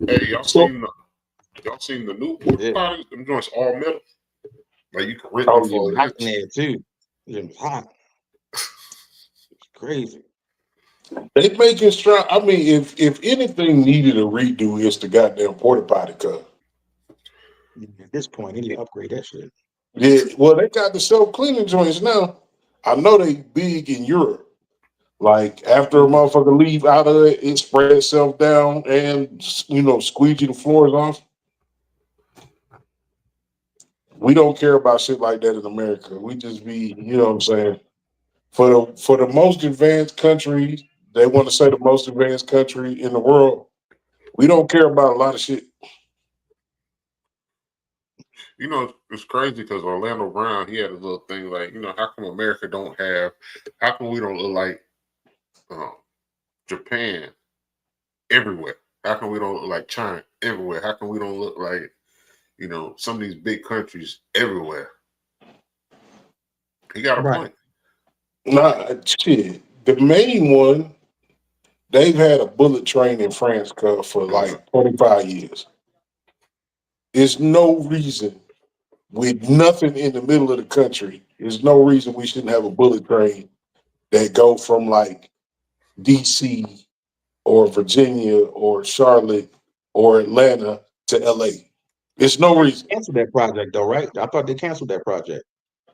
Hey, So, y'all seen the new porta Yeah. potties? Them joints all metal. Like you can rent oh them It for was yeah, hot in events. there too. It was hot. It's crazy. they making strong. I mean, if anything needed a redo, it's the goddamn porta potty cup. At this point, they need to upgrade that shit. Yeah, well, they got the self cleaning joints now. I know they big in Europe. Like after a Mhm. motherfucker leave out of it, it spread itself down and squeegee the floors off. We don't care about shit like that in America. We just be, you know what I'm saying. For the most advanced countries, they want to say the most advanced country in the world. We don't care about a lot of shit. You know, it's crazy because Orlando Brown, he had a little thing like, how come America don't have, how come we don't look like um, Japan everywhere? How come we don't look like China everywhere? How come we don't look like, some of these big countries everywhere? He got a Right. point. Nah, shit. The main one, they've had a bullet train in France for Yeah. like 25 years. There's no reason with nothing in the middle of the country. There's no reason we shouldn't have a bullet train that go from like DC or Virginia or Charlotte or Atlanta to LA. There's no reason. Canceled that project though, right? I thought they canceled that project.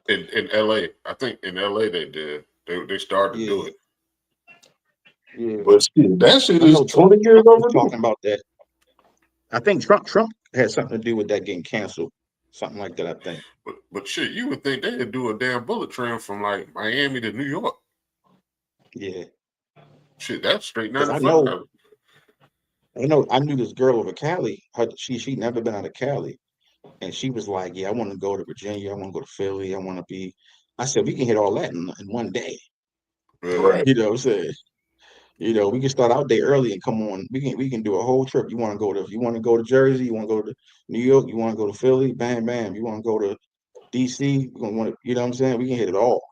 In LA, I think in LA they did. They started to do Yeah, it. yeah. But still, that shit I is know 20 years Trump was overdue. talking about that. I think Trump had something to do with that getting canceled. Something like that, I think. But shit, you would think they'd do a damn bullet train from like Miami to New York. Yeah. Shit, that's straight Because 95. I knew this girl over Cali. She'd never been out of Cali. And she was like, yeah, I want to go to Virginia. I want to go to Philly. I want to be. I said, we can hit all that in one day. Yeah. Right. You know what I'm saying? We can start out there early and come on. We can do a whole trip. You want to go to Jersey, you want to go to New York, you want to go to Philly, bam, bam. You want to go to DC, we gonna want to, you know what I'm saying? We can hit it all.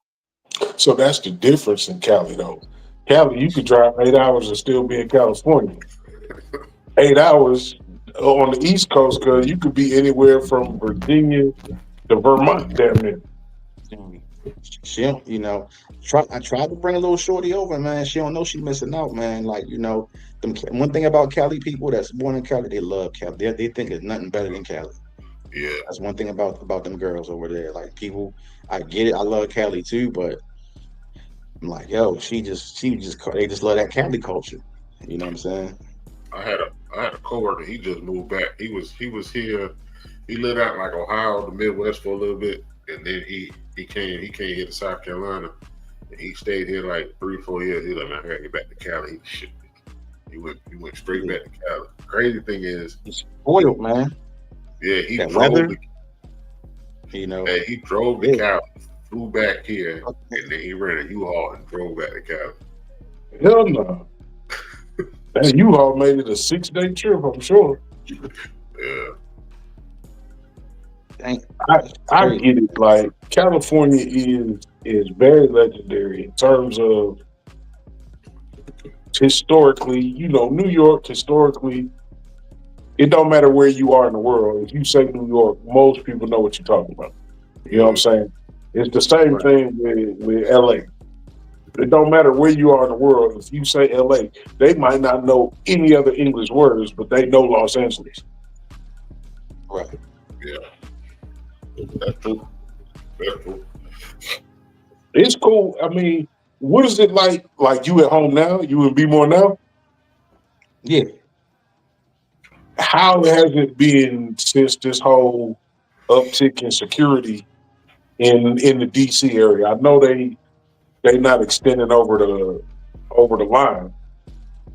So that's the difference in Cali, though. Cali, you could drive 8 hours and still be in California. 8 hours on the East Coast, because you could be anywhere from Virginia to Vermont, damn near. Mm. She don't, I tried to bring a little shorty over, man. She don't know she's missing out, man. Like, one thing about Cali people that's born in Cali, they love Cali. They think there's nothing better than Cali. Yeah. That's one thing about them girls over there. Like people, I get it. I love Cali too, but I'm like, yo, they just love that Cali culture. You know what I'm saying? I had a coworker. He just moved back. He was here. He lived out in like Ohio, the Midwest for a little bit, and then he came here to South Carolina, and he stayed here like 3 4 years. He like, man, I gotta get back to Cali. Shit. He went straight Yeah. back to Cali. Crazy thing is, It's he spoiled, man. yeah he That drove weather, the you know. hey, he drove to Yeah. Cali, flew back here, and then he rented a U-Haul and drove back to Cali. Hell no. That U-Haul made it a 6-day trip, I'm sure. Yeah. Dang, I, that's I crazy. get it. Like, California is very legendary in terms of historically, New York historically, it don't matter where you are in the world. If you say New York, most people know what you're talking about. You know what I'm Yeah. saying? It's the same Right. thing with LA. It don't matter where you are in the world. If you say LA, they might not know any other English words, but they know Los Angeles. Right. Yeah. That's true. That's true. It's cool. I mean, what is it like? Like you at home now? You in Be More now? Yeah. How has it been since this whole uptick in security in the DC area? I know they not extending over the line,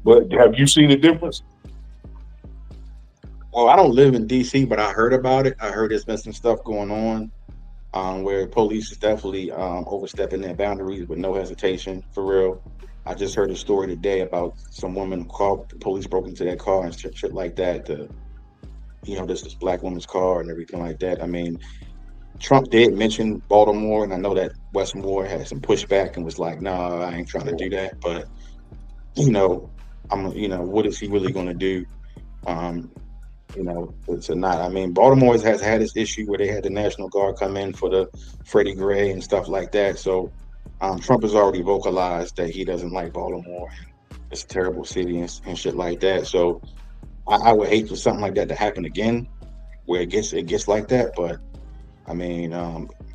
but have you seen a difference? Well, I don't live in DC, but I heard about it. I heard there's been some stuff going on, where police is definitely overstepping their boundaries with no hesitation, for real. I just heard a story today about some woman called the police broke into their car and shit like that. This black woman's car and everything like that. I mean, Trump did mention Baltimore, and I know that Westmore had some pushback and was like, "Nah, I ain't trying to do that." But you know, what is he really going to do? You know, to not. I mean, Baltimore has had this issue where they had the National Guard come in for the Freddie Gray and stuff like that. So Trump has already vocalized that he doesn't like Baltimore. It's a terrible city and shit like that. So I would hate for something like that to happen again, where it gets like that. But I mean,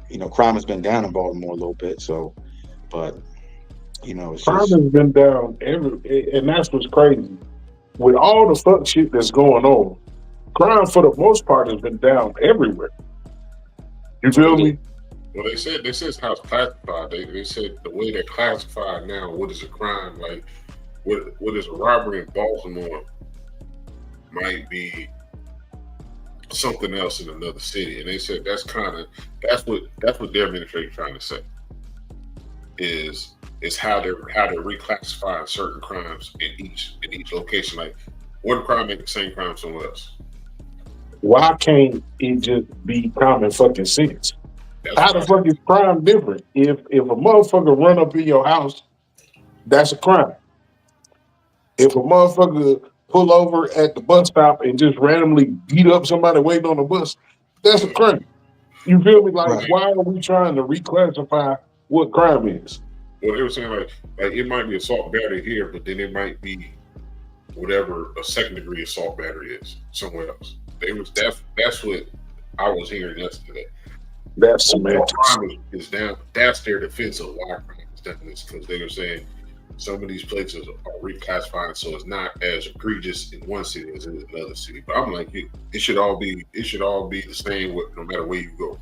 you know, crime has been down in Baltimore a little bit. So, but you know, it's Crime just has been down and that's what's crazy. With all the fuck shit that's going on, crime for the most part has been down everywhere. You feel me? Well, they said it's how it's classified. They said the way they're classified now. What is a crime? Like what is a robbery in Baltimore might be something else in another city, and they said that's what their administration trying to say is how they're reclassifying certain crimes in each location. Like one crime ain't the same crime somewhere else. Why can't it just be common fucking sense? How the fuck is crime different? If a motherfucker run up in your house, that's a crime. If a motherfucker pull over at the bus stop and just randomly beat up somebody waiting on the bus, that's a crime. You feel me? Like, right. why are we trying to reclassify what crime is? Well, they were saying like it might be assault battery here, but then it might be whatever a second degree assault battery is somewhere else. That's what I was hearing yesterday. That's semantics. Crime is down. That's their defense of why crime is down, because they were saying some of these places are reclassifying, so it's not as egregious in one city as in another city. But I'm like, it should all be the same no matter where you go.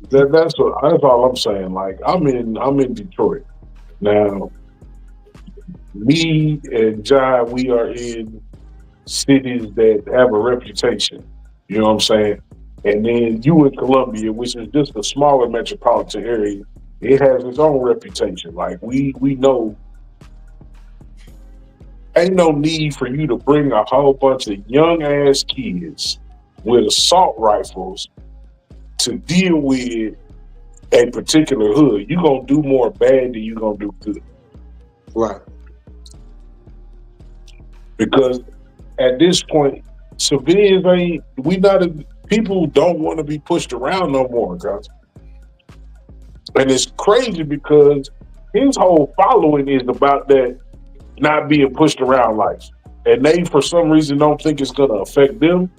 That's all I'm saying. Like, I'm in Detroit now. Me and Jai, we are in cities that have a reputation. You know what I'm saying? And then you in Columbia, which is just a smaller metropolitan area, it has its own reputation. Like we know ain't no need for you to bring a whole bunch of young ass kids with assault rifles to deal with a particular hood. You're gonna do more bad than you're gonna do good. Right. Because at this point, civilians people don't want to be pushed around no more, guys. And it's crazy because his whole following is about that not being pushed around life. And they, for some reason, don't think it's going to affect them.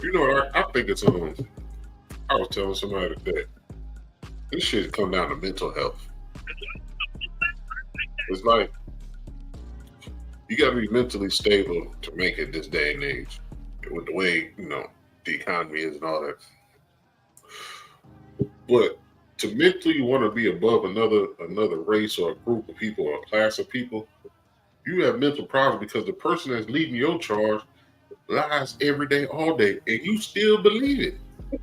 You know, I think it's I was telling somebody that this shit come down to mental health. It's like you got to be mentally stable to make it this day and age, with the way the economy is and all that. But to mentally want to be above another race or a group of people or a class of people, you have mental problems because the person that's leading your charge lies every day, all day, and you still believe it.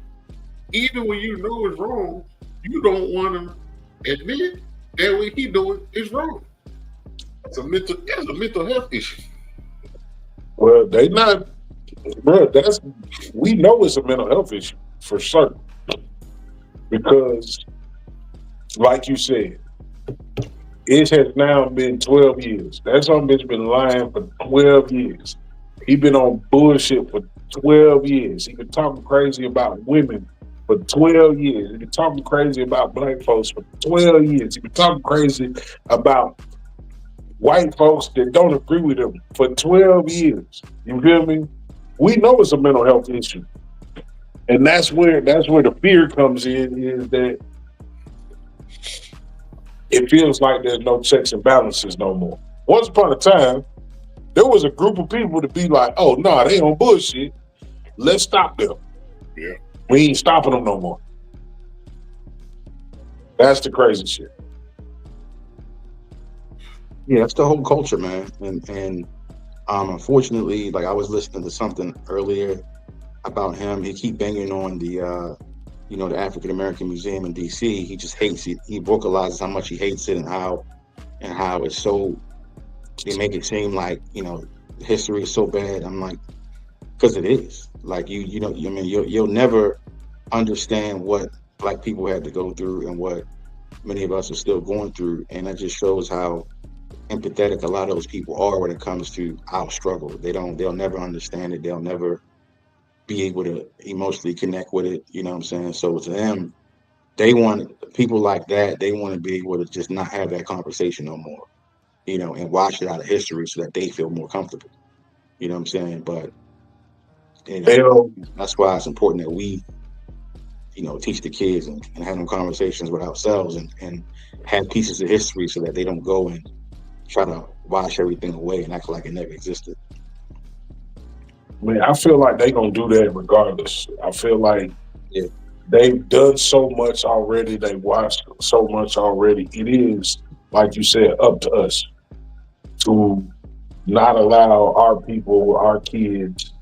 Even when you know it's wrong, you don't want to admit that what he doing is wrong. That's a mental health issue. Well, they not, bro. We know it's a mental health issue for certain. Because, like you said, it has now been 12 years. That some bitch been lying for 12 years. He been on bullshit for 12 years. He been talking crazy about women for 12 years. He been talking crazy about black folks for 12 years. He been talking crazy about white folks that don't agree with him for 12 years. You feel me? We know it's a mental health issue. And that's where the fear comes in, is that it feels like there's no checks and balances no more. Once upon a time, there was a group of people to be like, oh, no, they on bullshit. Let's stop them. Yeah. We ain't stopping them no more. That's the crazy shit. Yeah, it's the whole culture, man. And unfortunately, like I was listening to something earlier about him. He keep banging on the the African American Museum in DC. He just hates it. He vocalizes how much he hates it and how it's so, they make it seem like, history is so bad. I'm like, because it is. Like you'll never understand what black people had to go through and what many of us are still going through. And that just shows how empathetic a lot of those people are when it comes to our struggle. They'll never understand it. They'll never be able to emotionally connect with it. You know what I'm saying? So to them, they want people like that. They want to be able to just not have that conversation no more, you know, and watch it out of history so that they feel more comfortable. You know what I'm saying? But you know, They'll that's why it's important that we, you know, teach the kids and have them conversations with ourselves and have pieces of history so that they don't go and try to wash everything away and act like it never existed. man, I feel like they gonna do that regardless. I feel like Yeah. they've done so much already. They watched so much already. It is, like you said, up to us to not allow our people, our kids,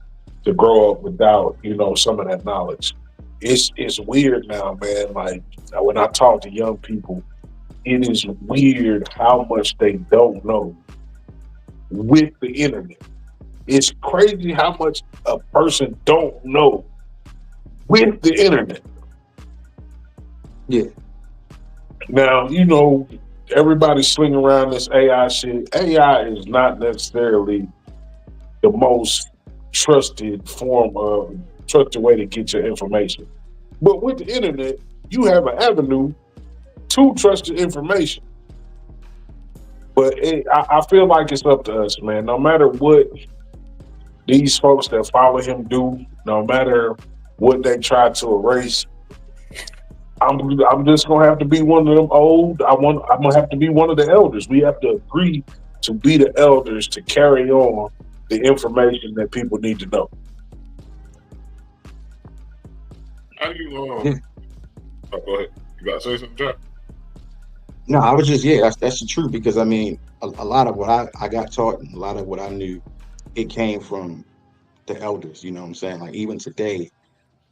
to grow up without, you know, some of that knowledge. It's weird now, man. Like when I talk to young people, it is weird how much they don't know with the internet. It's crazy how much a person don't know with the internet. Yeah. Now, you know, everybody's slinging around this AI shit. AI is not necessarily the most trusted way to get your information. But with the internet, you have an avenue to trusted information. But I feel like it's up to us, man. No matter what these folks that follow him do, no matter what they try to erase, I'm just gonna have to be one of them old. I'm gonna have to be one of the elders. We have to agree to be the elders to carry on the information that people need to know. How do you Yeah. Oh, go ahead. You got to say something, Jack? No, I was just that's the truth because I mean a lot of what I got taught and a lot of what I knew, it came from the elders. You know what I'm saying? Like even today,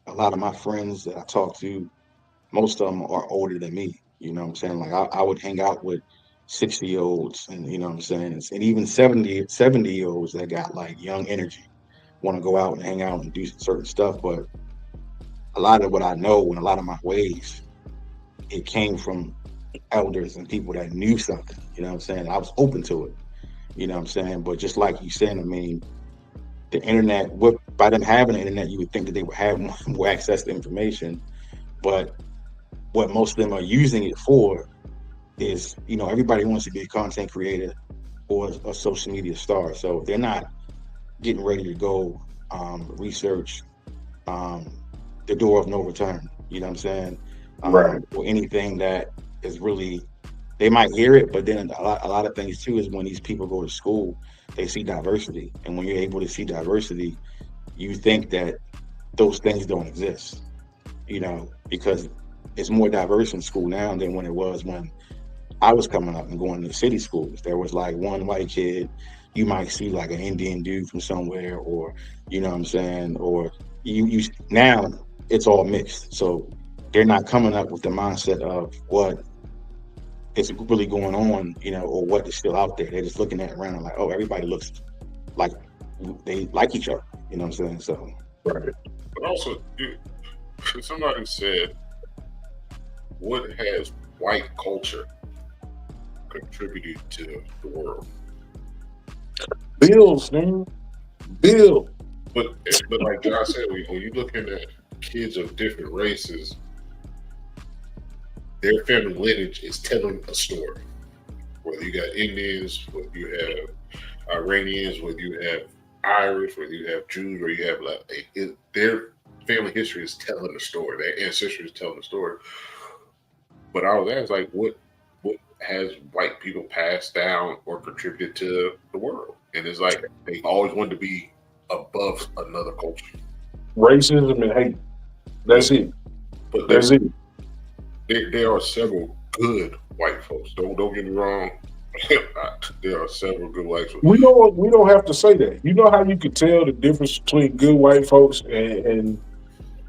a lot of my friends that I talk to, most of them are older than me. You know what I'm saying? Like I would hang out with 60-year-olds and you know what I'm saying, and even 70-year-olds that got like young energy, want to go out and hang out and do certain stuff. But a lot of what I know and a lot of my ways, it came from elders and people that knew something. You know what I'm saying? I was open to it. You know what I'm saying? But just like you said, I mean, the internet, by them having the internet, you would think that they would have more access to information. But what most of them are using it for is, you know, everybody wants to be a content creator or a social media star. So they're not getting ready to go research the door of no return. You know what I'm saying? Right. Or anything that is really, they might hear it, but then a lot of things too is when these people go to school, they see diversity, and when you're able to see diversity, you think that those things don't exist. You know, because it's more diverse in school now than when it was when I was coming up and going to city schools. There was like one white kid, you might see like an Indian dude from somewhere, or you know what I'm saying, or you now it's all mixed. So they're not coming up with the mindset of what is really going on, you know, or what is still out there. They're just looking at it around and like, oh, everybody looks like they like each other. You know what I'm saying? So Right. But also, somebody said, what has white culture contributed to the world? Bills, man. Bill. But like John said, when you're looking at kids of different races, their family lineage is telling a story. Whether you got Indians, whether you have Iranians, whether you have Irish, whether you have Jews, or you have their family history is telling a story. Their ancestry is telling a story. But all of that is like, what has white people passed down or contributed to the world? And it's like they always wanted to be above another culture. Racism and hate. That's it. But That's it. there are several good white folks. Don't get me wrong. There are several good white folks. We don't have to say that. You know how you can tell the difference between good white folks and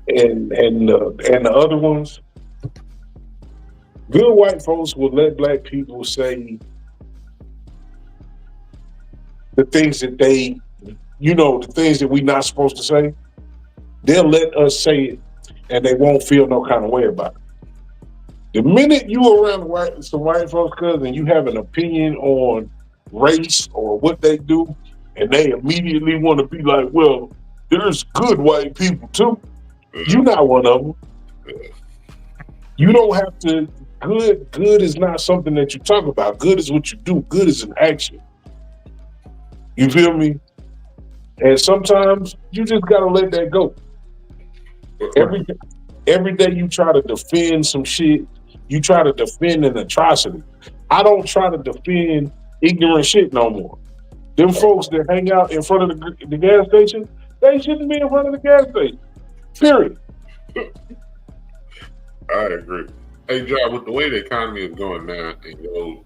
the other ones? Good white folks will let black people say the things that the things that we're not supposed to say. They'll let us say it and they won't feel no kind of way about it. The minute you around some white folks, cuz, and you have an opinion on race or what they do, and they immediately want to be like, well, there's good white people too. You're not one of them. You don't have to. Good is not something that you talk about. Good is what you do. Good is an action. You feel me? And sometimes you just gotta let that go. Every every day you try to defend some shit. You try to defend an atrocity. I don't try to defend ignorant shit no more. Them folks that hang out in front of the gas station, they shouldn't be in front of the gas station. Period. I agree. Hey, John, with the way the economy is going now and your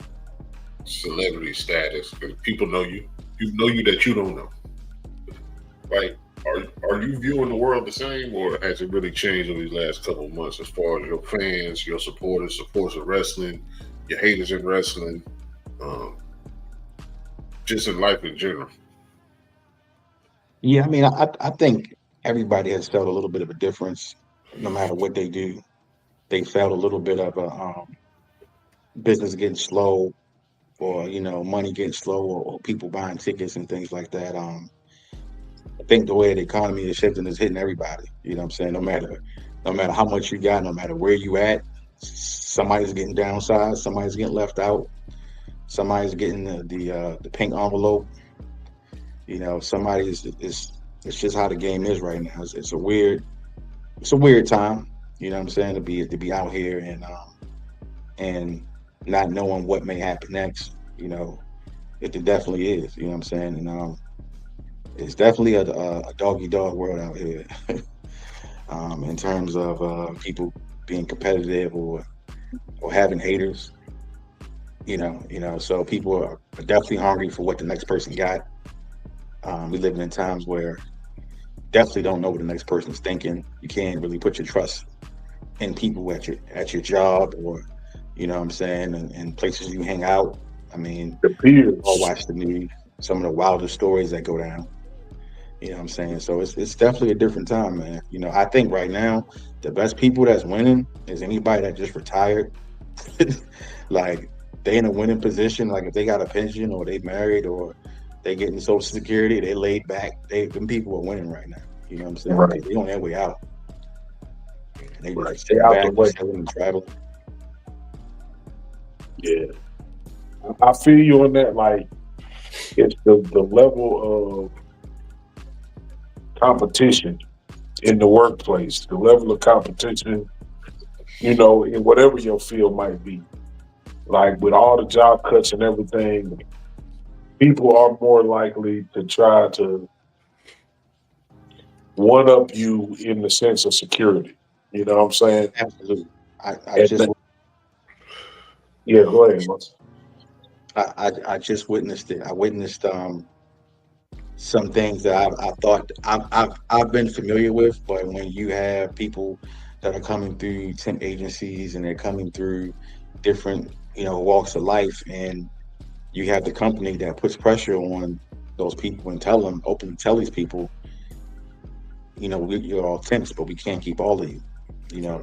celebrity status, because people know you that you don't know. Like, are you viewing the world the same, or has it really changed in these last couple of months as far as your fans, your supporters of wrestling, your haters in wrestling, um, just in life in general? Yeah, I mean, I think everybody has felt a little bit of a difference, no matter what they do. They felt a little bit of a business getting slow, or money getting slow, or people buying tickets and things like that. I think the way the economy is shifting is hitting everybody. You know what I'm saying? No matter how much you got, no matter where you at, somebody's getting downsized, somebody's getting left out, somebody's getting the pink envelope. Somebody is it's just how the game is right now. It's a weird time. You know what I'm saying, to be out here and not knowing what may happen next. It definitely is. You know what I'm saying, and it's definitely a doggy dog world out here. In terms of people being competitive or having haters. So people are definitely hungry for what the next person got. We live in times where definitely don't know what the next person's thinking. You can't really put your trust in people at your job, or what I'm saying, and places you hang out. I mean, The peers. all watch the news. Some of the wildest stories that go down. You know what I'm saying? So it's definitely a different time, man. I think right now the best people that's winning is anybody that just retired. Like, they in a winning position. Like, if they got a pension, or they married, or they getting Social Security, they laid back. Them people are winning right now. You know what I'm saying? Right. They on their way out. They Right. just sit They out back, the way. chilling and traveling. Yeah. I feel you on that. Like, it's the level of competition in the workplace, the level of competition, in whatever your field might be. Like, with all the job cuts and everything, people are more likely to try to one up you in the sense of security. You know what I'm saying? Absolutely. I And just yeah, go ahead, Mus. I just witnessed it. I witnessed some things that I thought I've been familiar with, but when you have people that are coming through temp agencies, and they're coming through different walks of life, and you have the company that puts pressure on those people and openly tell these people, you're all temps, but we can't keep all of you.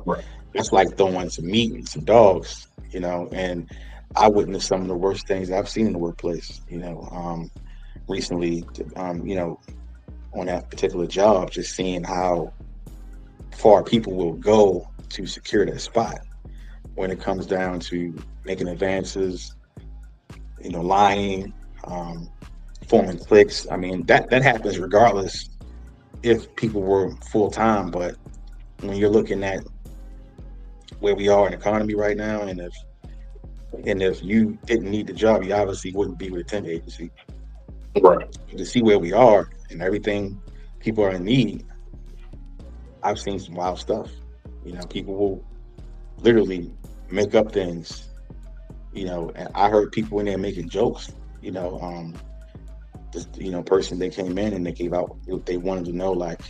Right. That's like throwing some meat and some dogs. And I witnessed some of the worst things I've seen in the workplace. Recently, on that particular job, just seeing how far people will go to secure that spot when it comes down to making advances, lying, forming cliques. I mean, that happens regardless if people were full time, but when you're looking at where we are in the economy right now, and if you didn't need the job, you obviously wouldn't be with a temp agency. Right. To see where we are and everything people are in need, I've seen some wild stuff. People will literally make up things. And I heard people in there making jokes. This person, they came in and they gave out. They wanted to know, like,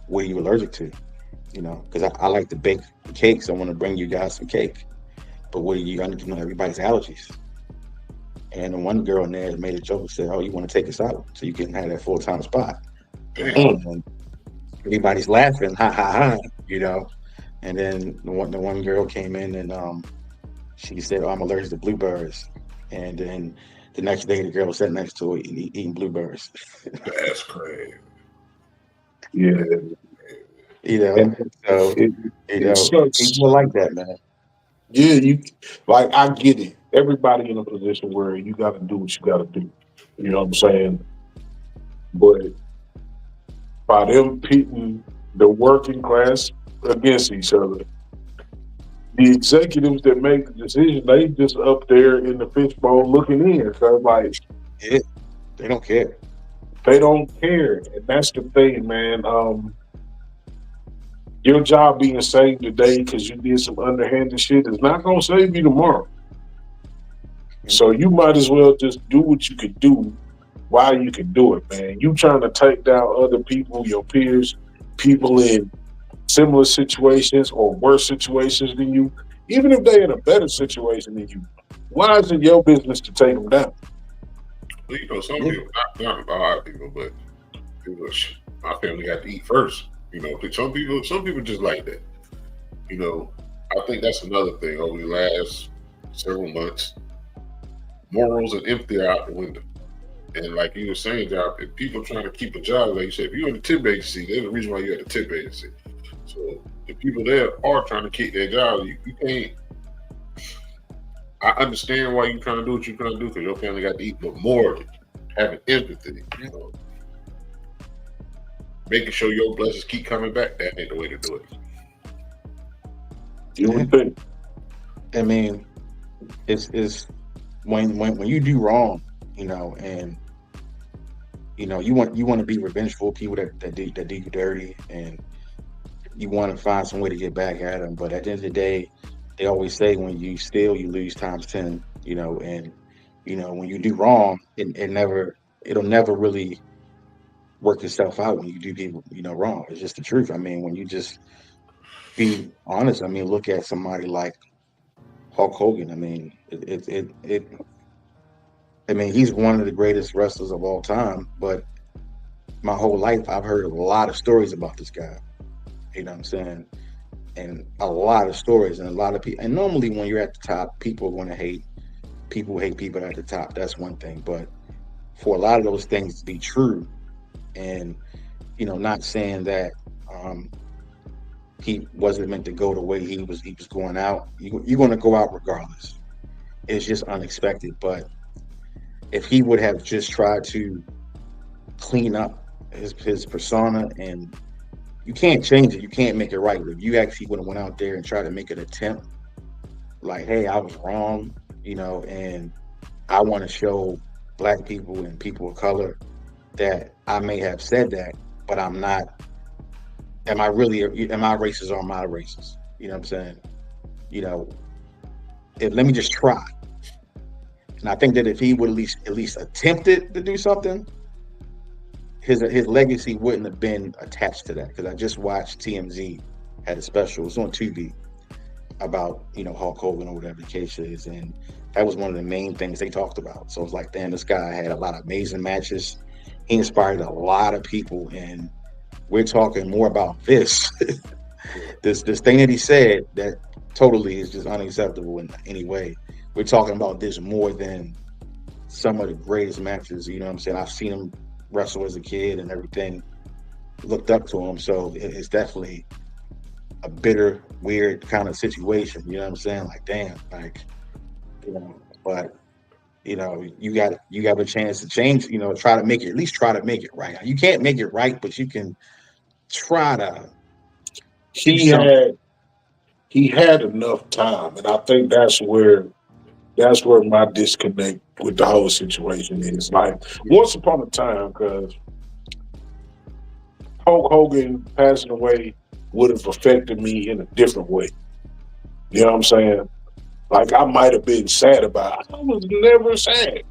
what are you allergic to? Because I like to bake cakes. I want to bring you guys some cake. But what are you? I need to know everybody's allergies. And the one girl in there made a joke and said, "Oh, you want to take us out so you can have that full-time spot?" And everybody's laughing, ha ha ha, And then the one girl came in and she said, "Oh, I'm allergic to bluebirds." And then The next day, the girl was sitting next to it eating blueberries. That's crazy. Yeah, You know, and so it it sucks. people are like that, man. Yeah, you like I get it. Everybody in a position where you got to do what you got to do. You know what I'm saying? But by them pitting the working class against each other, the executives that make the decision, they just up there in the fishbowl looking in. So like Yeah, they don't care. they don't care, and that's the thing, man. Your job being saved today because you did some underhanded shit is not gonna save you tomorrow. So you might as well just do what you can do while you can do it, man. You trying to take down other people, your peers, people in similar situations or worse situations than you, even if they're in a better situation than you. Why is it your business to take them down? Well, some Yeah, people, not a lot of people, but people, my family got to eat first. Some people just like that. You know, I think that's another thing over the last several months. Morals and empathy are out the window. And like you were saying, Job, if people trying to keep a job, like you said, if you're in the tip agency, there's a reason why you're at the tip agency. So the people there are trying to keep their job. You can't. I understand why you're trying to do what you're trying to do because your family got to eat, but more having empathy, making sure your blessings keep coming back. That ain't the way to do it. You yeah. would think. I mean, it's when you do wrong, and you want to be revengeful, people that do you dirty, and you want to find some way to get back at them. But at the end of the day, they always say when you steal, you lose times 10. And when you do wrong, it'll never really work itself out when you do people wrong. It's just the truth. I mean, when you just be honest, I mean, look at somebody like Hulk Hogan. I mean, I mean, he's one of the greatest wrestlers of all time. But my whole life, I've heard a lot of stories about this guy. You know what I'm saying? And a lot of stories and a lot of people. And normally, when you're at the top, people are going to hate. People hate people at the top. That's one thing. But for a lot of those things to be true, and not saying that he wasn't meant to go the way he was going out. You're going to go out regardless. It's just unexpected. But if he would have just tried to clean up his persona, and you can't change it, you can't make it right. If you actually would have went out there and tried to make an attempt, like, hey, I was wrong, and I want to show black people and people of color that I may have said that, but I'm not. Am I racist or am I racist? You know what I'm saying? Let me just try. And I think that if he would at least attempted to do something, his legacy wouldn't have been attached to that. Because I just watched TMZ had a special. It was on TV about Hulk Hogan or whatever the case is, and that was one of the main things they talked about. So it's like, damn, this guy had a lot of amazing matches. He inspired a lot of people, and we're talking more about this this thing that he said that totally is just unacceptable in any way. We're talking about this more than some of the greatest matches. You know what I'm saying? I've seen him wrestle as a kid and everything, looked up to him. So it's definitely a bitter, weird kind of situation. You know what I'm saying? Like, damn, like, but you got a chance to change, try to make it, at least try to make it right. You can't make it right, but you can try to do He something. had he had enough time, and I think that's where my disconnect with the whole situation is. Like once upon a time, because Hulk Hogan passing away would have affected me in a different way. You know what I'm saying? Like I might have been sad about it. I was never sad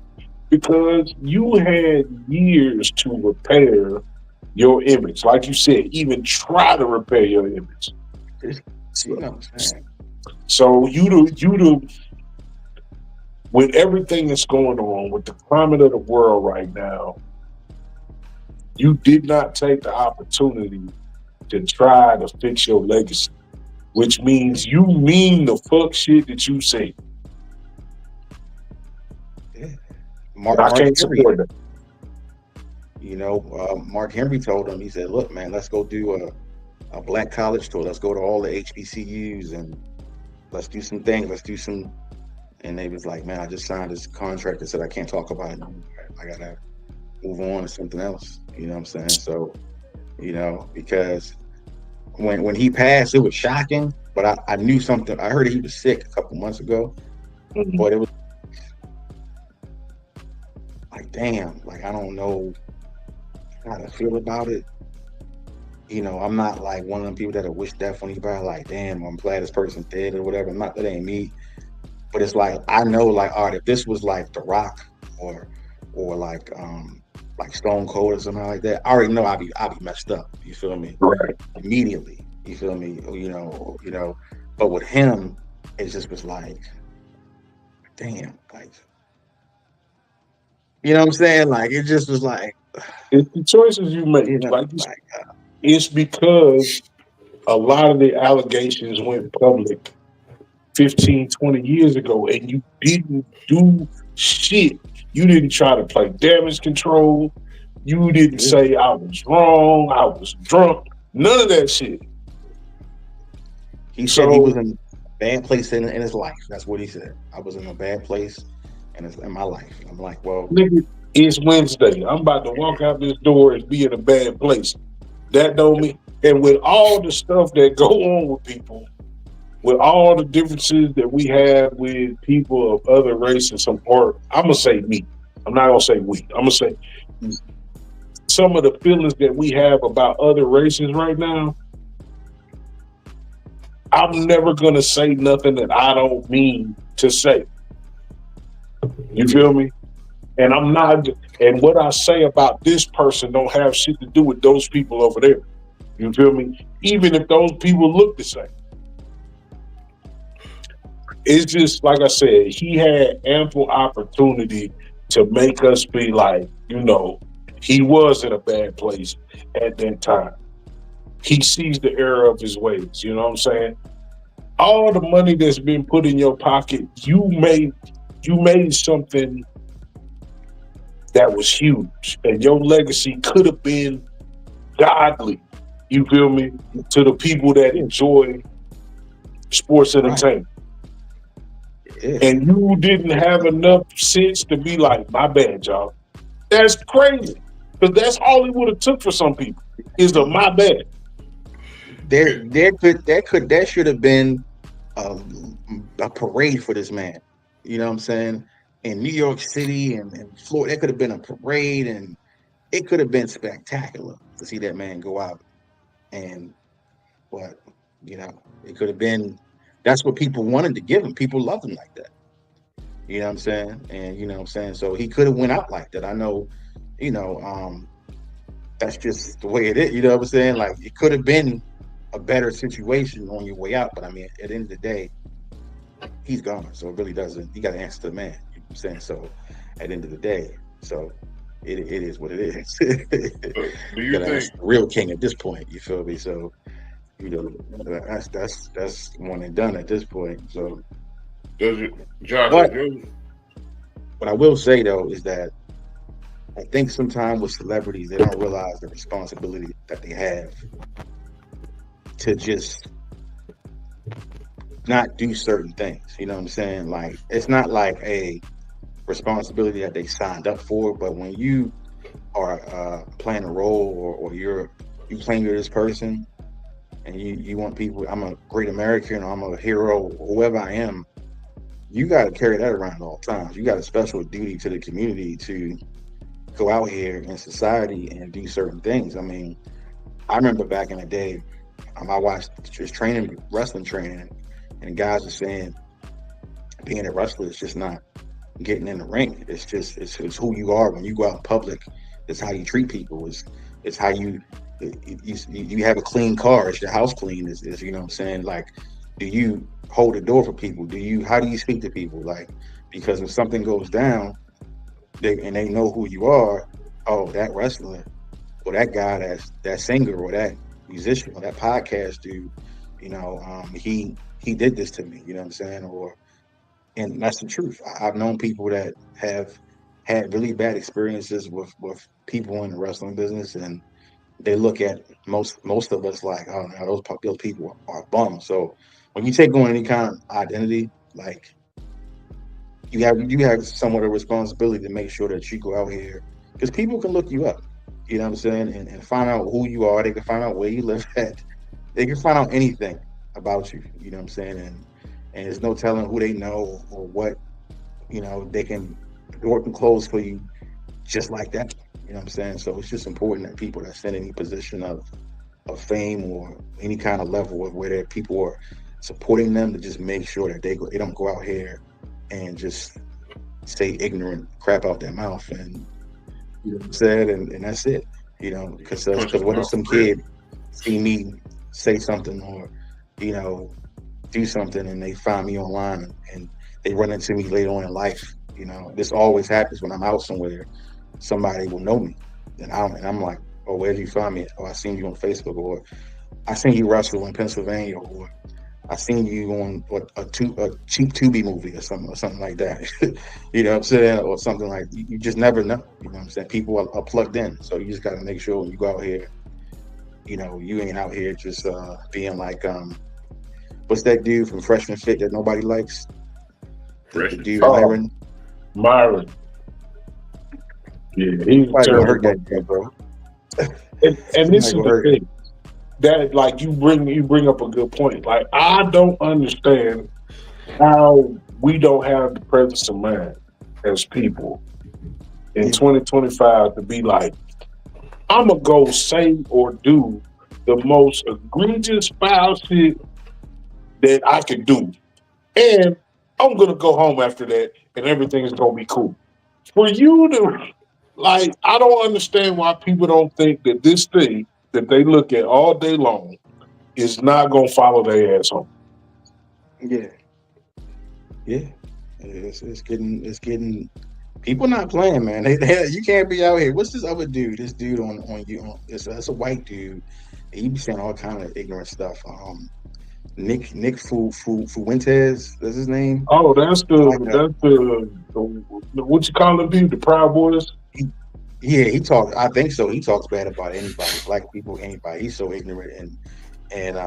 because you had years to repair your image. Like you said, even try to repair your image. You know what I'm saying? So you with everything that's going on with the climate of the world right now, you did not take the opportunity to try to fix your legacy, which means you mean the fuck shit that you say. Yeah. I Mark can't Henry, support that. Mark Henry told him, he said, look, man, let's go do a black college tour. Let's go to all the HBCUs and let's do some things. Let's do some. And they was like, man, I just signed this contract that said I can't talk about it no more. I got to move on to something else. You know what I'm saying? So, because when he passed, it was shocking, but I knew something. I heard he was sick a couple months ago, but it was like, damn, like, I don't know how to feel about it. I'm not like one of them people that wish death on anybody. Like, damn, I'm glad this person's dead or whatever. Not that ain't me, but it's like, I know, like, all right, if this was like The Rock or like Stone Cold or something like that, I already know I'll be messed up. You feel me? Right. Immediately. You feel me? But with him, it just was like, damn, like, you know what I'm saying? Like, it just was like, It's the choices you make. It's because a lot of the allegations went public 15, 20 years ago, and you didn't do shit. You didn't try to play damage control. You didn't say I was wrong, I was drunk. None of that shit. He said he was in a bad place in his life. That's what he said. I was in a bad place in my life. I'm like, well, nigga, it's Wednesday. I'm about to walk out this door and be in a bad place. That don't mean. And with all the stuff that go on with people, with all the differences that we have with people of other races, or I'm gonna say me. I'm not gonna say we. I'm gonna say some of the feelings that we have about other races right now. I'm never gonna say nothing that I don't mean to say. You feel me? And I'm not. And what I say about this person don't have shit to do with those people over there. You feel me? Even if those people look the same. It's just like I said, he had ample opportunity to make us be like, he was in a bad place at that time. He sees the error of his ways. You know what I'm saying? All the money that's been put in your pocket, you made something that was huge, and your legacy could have been godly. You feel me? To the people that enjoy sports entertainment. Right. And you didn't have enough sense to be like, my bad, y'all. That's crazy. Because that's all it would have took for some people is the my bad. That should have been a parade for this man. You know what I'm saying? In New York City and Florida, there could have been a parade, and it could have been spectacular to see that man go out. But it could have been. That's what people wanted to give him. People loved him like that. You know what I'm saying? And you know what I'm saying? So he could have went out like that. I know, that's just the way it is. You know what I'm saying? Like, it could have been a better situation on your way out. But I mean, at the end of the day, he's gone. So it really doesn't. You got to answer to the man. You know what I'm saying? So at the end of the day, so it is what it is. Do you think real king at this point? You feel me? So that's one and done at this point. So does it, Josh? What I will say though is that I think sometimes with celebrities, they don't realize the responsibility that they have to just not do certain things. You know what I'm saying? Like, it's not like a responsibility that they signed up for, but when you are playing a role or you claim you're this person and you want people, I'm a great American, or I'm a hero, whoever I am, you got to carry that around at all times. You got a special duty to the community to go out here in society and do certain things. I mean, I remember back in the day, I watched just wrestling training, and guys are saying being a wrestler is just not getting in the ring. It's who you are when you go out in public. It's how you treat people. It's how you have a clean car. It's your house clean. Is you know what I'm saying? Like, do you hold the door for people? How do you speak to people? Like, because if something goes down, they know who you are. Oh, that wrestler, or that guy, that singer, or that musician, or that podcast dude, he did this to me. You know what I'm saying? And that's the truth. I've known people that have had really bad experiences with people in the wrestling business, and they look at most of us like, oh no, those people are bums. So when you take on any kind of identity, like you have somewhat a responsibility to make sure that you go out here, because people can look you up, you know what I'm saying, and find out who you are. They can find out where you live at. They can find out anything about you, you know what I'm saying, and there's no telling who they know or what, they can, the door can close for you just like that. You know what I'm saying? So it's just important that people that's in any position of fame or any kind of level of where their people are supporting them, to just make sure that they don't go out here and just say ignorant crap out their mouth, and you know what I'm saying, and that's it. Because Punch his what if mouth some for real. kid see me say something, or you know do something, and they find me online, and they run into me later on in life. This always happens when I'm out somewhere. Somebody will know me, and I'm like, oh, where did you find me? Oh, I seen you on Facebook, or I seen you wrestle in Pennsylvania, or I seen you on a cheap Tubi movie or something like that. You know what I'm saying? Or something like, you just never know. You know what I'm saying? People are plugged in. So you just got to make sure when you go out here, you ain't out here just being like, what's that dude from Freshman Fit that nobody likes? The Freshman dude fit. Oh, Myron. Myron. Yeah, he's a Somebody gonna terrible hurt that dude, motherfucker. bro. And this Somebody is gonna the hurt him. thing that, like, you bring up a good point. Like, I don't understand how we don't have the presence of mind as people in Yeah, 2025 to be like, I'm gonna go say or do the most egregious foul shit that I can do, and I'm gonna go home after that, and everything is gonna be cool. For you to, like, I don't understand why people don't think that this thing that they look at all day long is not gonna follow their ass home. yeah, yeah. It's getting. People not playing, man. You can't be out here. What's this other dude? This dude on you. It's a white dude. He be saying all kind of ignorant stuff. Nick Fuentes. That's his name. Oh, that's It's like the what you call them people, the Proud Boys. he, yeah, he talks. I think so. He talks bad about anybody, black people, anybody. He's so ignorant, and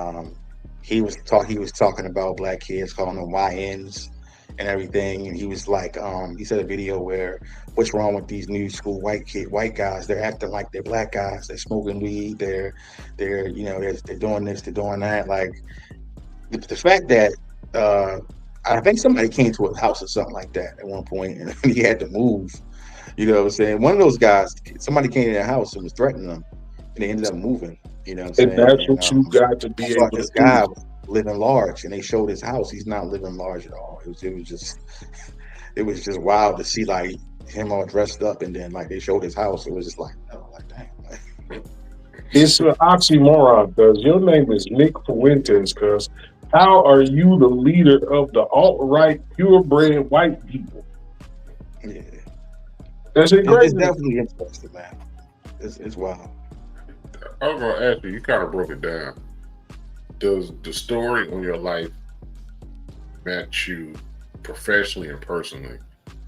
he was talking about black kids, calling them YNs and everything. And he was like, he said a video where, what's wrong with these new school white guys? They're acting like they're black guys. They're smoking weed. They're doing this, they're doing that. Like the fact that I think somebody came to his house or something like that at one point, and he had to move. You know what I'm saying? One of those guys, somebody came to their house and was threatening them, and they ended up moving. You know what I'm And saying? that's And what you got to I be thought able to this do. guy was living large, and they showed his house. He's not living large at all. It was just wild to see like him all dressed up, and then like they showed his house. It was just like, oh, like damn. It's an oxymoron because your name is Nick Fuentes. Because how are you the leader of the alt-right, purebred white people? Yeah, That's it it's crazy. definitely interesting, man. It's wild. I was gonna ask you. You kind of broke it down. Does the story on your life match you professionally and personally?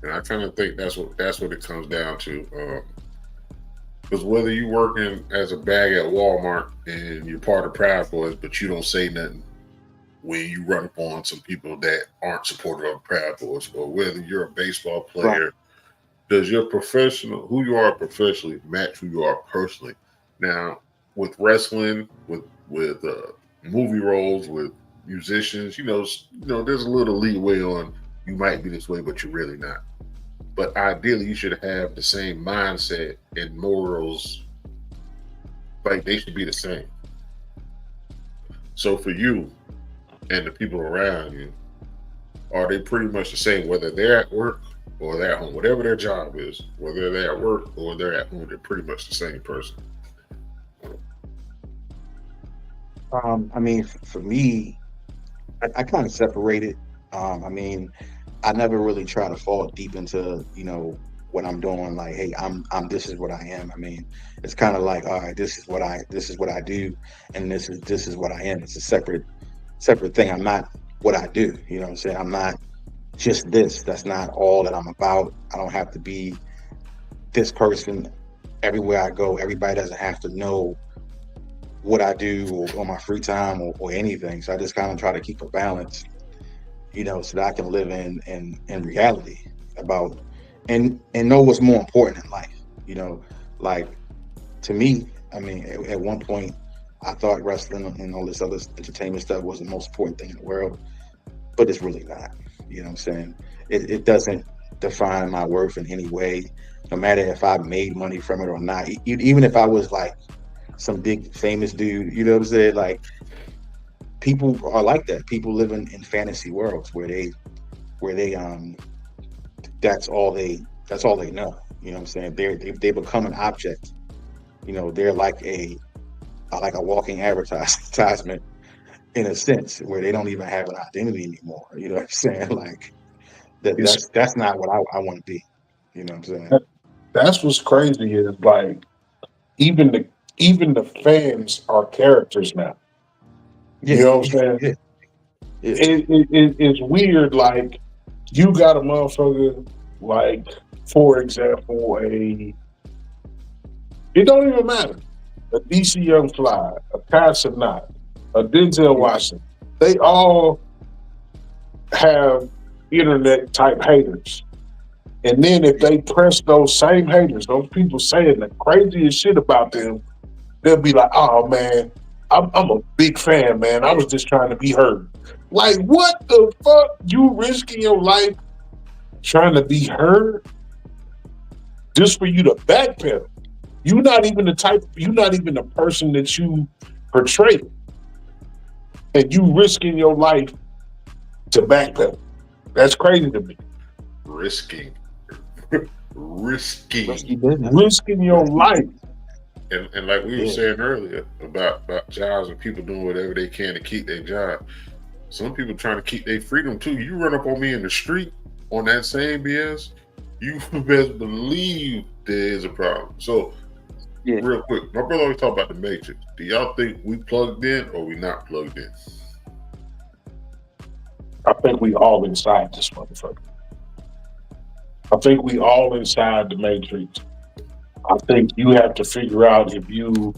And I kind of think that's what it comes down to. Because whether you're working as a bag at Walmart and you're part of Proud Boys, but you don't say nothing when you run upon some people that aren't supportive of Proud Boys, or whether you're a baseball Right. player, does your who you are professionally match who you are personally? Now, with wrestling, with movie roles, with musicians, there's a little leeway on you might be this way, but you're really not. But ideally, you should have the same mindset and morals. Like they should be the same. So for you and the people around you, are they pretty much the same, whether they're at work or they're at home, whatever their job is, whether they're at work or they're at home, they're pretty much the same person. I mean, for me, I kind of separate it. I mean, I never really try to fall deep into, what I'm doing. Like, hey, I'm this is what I am. I mean, it's kind of like, all right, this is what I do, and this is what I am. It's a separate thing. I'm not what I do. You know what I'm saying? I'm not just this. That's not all that I'm about. I don't have to be this person everywhere I go. Everybody doesn't have to know what I do or on my free time or anything. So I just kind of try to keep a balance, you know, so that I can live in reality about and know what's more important in life. You know, like to me, I mean, at one point I thought wrestling and all this other entertainment stuff was the most important thing in the world, but it's really not. You know what I'm saying? It doesn't define my worth in any way, no matter if I made money from it or not. Even if I was like some big famous dude, you know what I'm saying? Like people are like that. People live in fantasy worlds where they that's all they know. You know what I'm saying? They become an object. You know, they're like a walking advertisement in a sense where they don't even have an identity anymore. You know what I'm saying? Like that's not what I want to be. You know what I'm saying? That's what's crazy is like even the fans are characters now. Yeah, You know what I'm saying? yeah. It's weird. Like you got a motherfucker like, for example, it don't even matter. A DC Young Fly, a Kai Cenat, a Denzel Washington. They all have internet type haters. And then if they press those same haters, those people saying the craziest shit about them, they'll be like, "Oh man, I'm a big fan, man. I was just trying to be heard." Like, what the fuck? You risking your life trying to be heard just for you to backpedal? You're not even the person that you portray, and you risking your life to backpedal. That's crazy to me. Risking Risky business. Risking your life. And like we were saying earlier about jobs and people doing whatever they can to keep their job. Some people trying to keep their freedom too. You run up on me in the street on that same BS, you best believe there is a problem. So real quick, my brother always talk about the Matrix. Do y'all think we plugged in or we not plugged in? I think we all inside this motherfucker. I think we all inside the Matrix. I think you have to figure out if you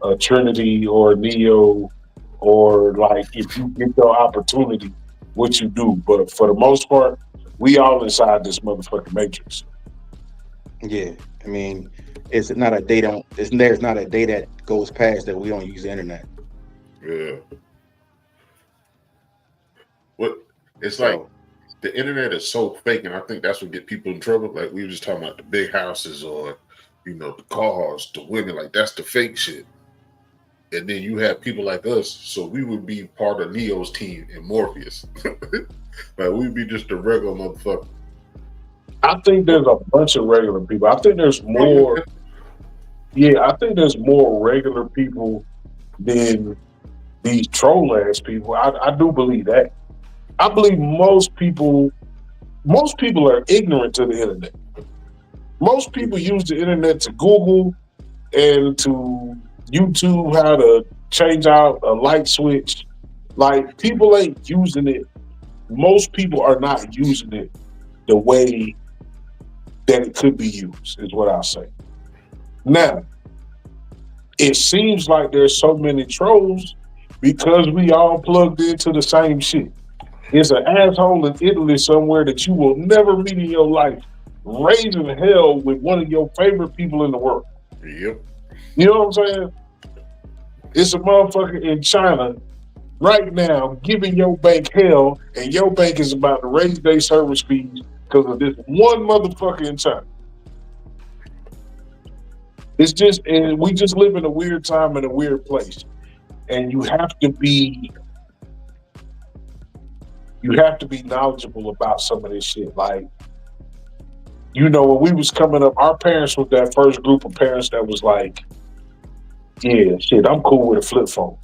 a Trinity or a Neo, or like if you get your opportunity, what you do. But for the most part, we all inside this motherfucking Matrix. Yeah, I mean, there's not a day that goes past that we don't use the internet. Yeah. What it's like the internet is so fake, and I think that's what get people in trouble. Like we were just talking about the big houses or the cars, the women, like that's the fake shit. And then you have people like us, so we would be part of Neo's team and Morpheus. Like we'd be just a regular motherfucker. I think there's a bunch of regular people. I think there's more. Yeah, I think there's more regular people than these troll ass people. I do believe that. I believe most people are ignorant to the internet. Most people use the internet to Google and to YouTube how to change out a light switch. Like people ain't using it. Most people are not using it the way that it could be used, is what I'll say. Now, it seems like there's so many trolls because we all plugged into the same shit. It's an asshole in Italy somewhere that you will never meet in your life, raising hell with one of your favorite people in the world. Yep. You know what I'm saying? It's a motherfucker in China right now giving your bank hell, and your bank is about to raise their service fees because of this one motherfucker in China. It's just, and we just live in a weird time in a weird place, and you have to be knowledgeable about some of this shit. Like, when we was coming up, our parents was that first group of parents that was like, yeah, shit, I'm cool with a flip phone.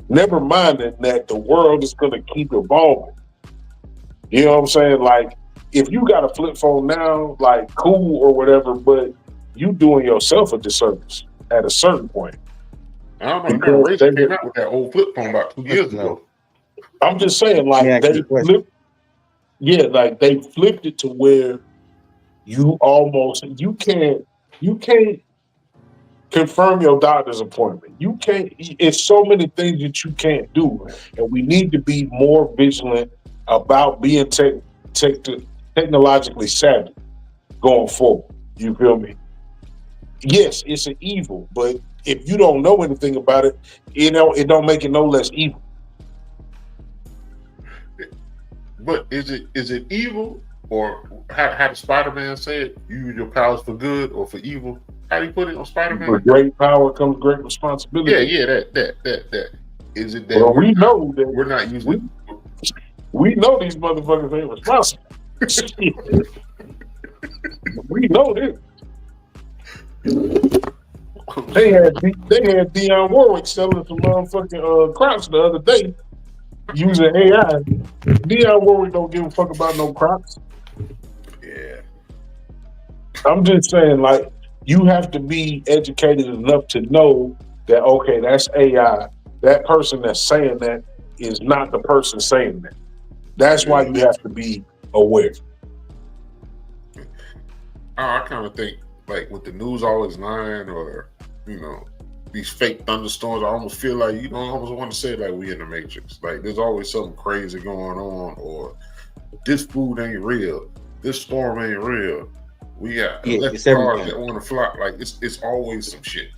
Never minding that the world is going to keep evolving. You know what I'm saying? Like, if you got a flip phone now, like, cool or whatever, but you doing yourself a disservice at a certain point. I don't know. Remember, Razor came out with that old flip phone about 2 years ago. I'm just saying, like, they flipped it to where you can't confirm your doctor's appointment. You can't. It's so many things that you can't do, and we need to be more vigilant about being technologically savvy going forward. You feel me? Yes, it's an evil, but if you don't know anything about it, it don't make it no less evil. But is it evil, or how did Spider-Man say it? You use your powers for good or for evil? How do you put it on Spider-Man? With great power comes great responsibility. Yeah, that. Is it that well, we know that we're not using? We know these motherfuckers ain't responsible. We know this. They had Dionne Warwick selling some motherfucking crops the other day using AI. Dionne Warwick don't give a fuck about no crops. Yeah. I'm just saying, like, you have to be educated enough to know that, okay, that's AI. That person that's saying that is not the person saying that. That's why you have to be aware. I kind of think, like, with the news always lying, or, you know, these fake thunderstorms, I almost feel like, you know, I almost want to say, like, we in the Matrix. Like, there's always something crazy going on, or this food ain't real, this storm ain't real. We got electric cars that want to fly. Like, it's always some shit.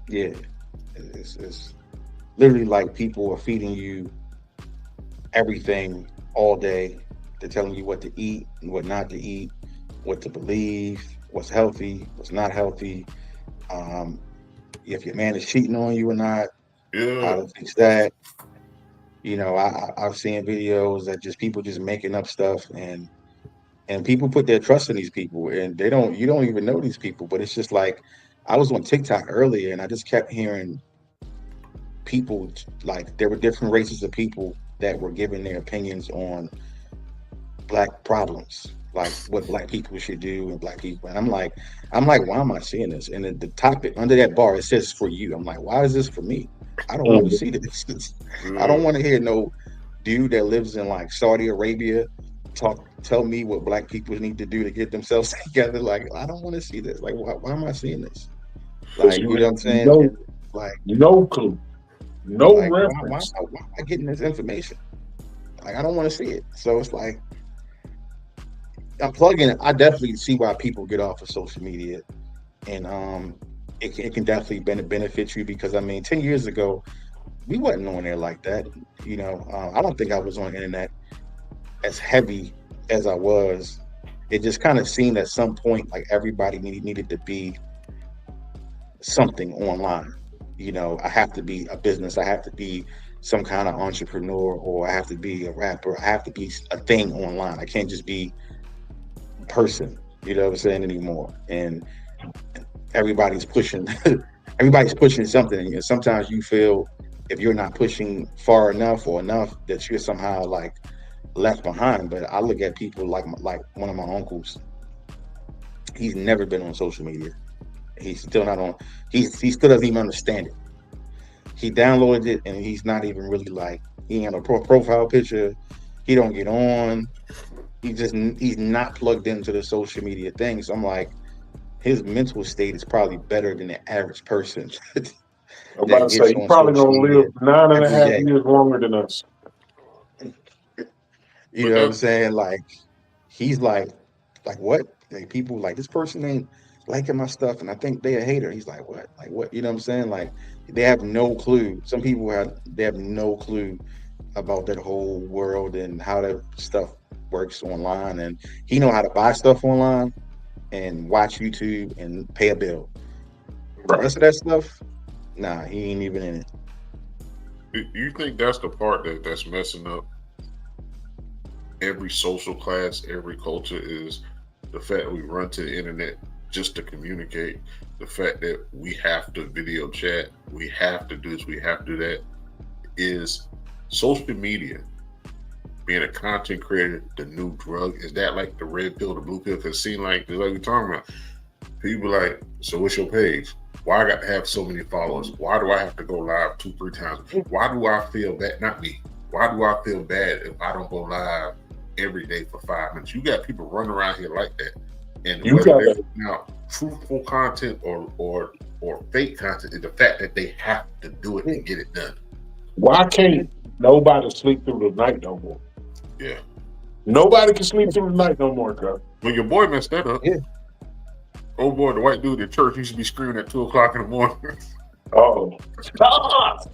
Yeah, it's literally like people are feeding you everything all day. They're telling you what to eat and what not to eat, what to believe, what's healthy, what's not healthy. If your man is cheating on you or not, how to fix that. You know, I've seen videos that just people just making up stuff, and people put their trust in these people, and you don't even know these people. But it's just like, I was on TikTok earlier, and I just kept hearing people, like, there were different races of people that were giving their opinions on Black problems, like what Black people should do and Black people. And I'm like, why am I seeing this? And the topic under that bar, it says for you. I'm like, why is this for me? I don't want to see this. I don't want to hear no dude that lives in like Saudi Arabia tell me what Black people need to do to get themselves together. Like, I don't want to see this. Like, why am I seeing this? Like, you know what I'm saying? No clue. No like, reference. Why am I getting this information? Like, I don't want to see it. So it's like, I'm plugging it. I definitely see why people get off of social media, and it can definitely benefit you, because I mean, 10 years ago, we wasn't on there like that. You know, I don't think I was on the internet as heavy as I was. It just kind of seemed at some point like everybody needed to be something online. You know, I have to be a business. I have to be some kind of entrepreneur, or I have to be a rapper. I have to be a thing online. I can't just be a person, you know what I'm saying, anymore. And everybody's pushing something. And sometimes you feel, if you're not pushing far enough or enough, that you're somehow like left behind. But I look at people like one of my uncles. He's never been on social media. He's still not on. He still doesn't even understand it. He downloaded it, and he's not even really like, he ain't got a profile picture. He don't get on. He's not plugged into the social media thing. So I'm like, his mental state is probably better than the average person. I'm about to say, he's probably gonna live 9.5 years longer than us. You know what I'm saying? Like, he's like what? Like, people like, this person ain't liking my stuff, and I think they a hater. He's like, what? Like, what? You know what I'm saying? Like, they have no clue. Some people have no clue about that whole world and how that stuff works online. And he know how to buy stuff online and watch YouTube and pay a bill. The rest of that stuff, nah, he ain't even in it. Do you think that's the part that's messing up every social class, every culture, is the fact that we run to the internet just to communicate, the fact that we have to video chat, we have to do this, we have to do that? Is social media, being a content creator, the new drug? Is that like the red pill, the blue pill? Because it seems like we're talking about, people like, so what's your page? Why I got to have so many followers? Why do I have to go live 2-3 times? Why do I feel bad? Not me. Why do I feel bad if I don't go live every day for 5 minutes. You got people running around here like that, and You whether they're gotta, now truthful content or fake content, is the fact that they have to do it Yeah. and get it done. why can't nobody sleep through the night no more? Yeah. Nobody can sleep through the night no more, cuz. Well, your boy messed that up. Yeah. Oh boy, the white dude at church used to be screaming at 2:00 in the morning. Oh,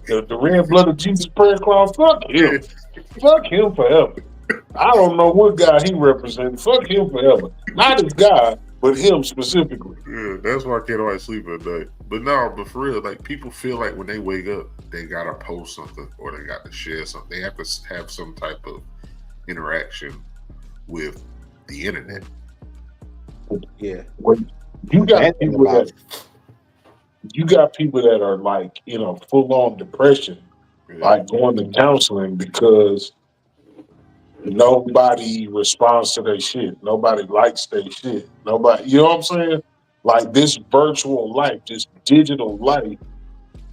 the red blood of Jesus prayer cloth. Fuck him. Fuck him forever. I don't know what guy he represents. Fuck him forever. Not his guy, but him specifically. Yeah, that's why I can't always sleep at night. But for real, like people feel like when they wake up, they gotta post something or they got to share something. They have to have some type of interaction with the internet. Yeah. When you got Bad thing people about that are like, full on depression, Yeah. like going to counseling because nobody responds to their shit. Nobody likes their shit. Nobody, you know what I'm saying? Like this virtual life, this digital life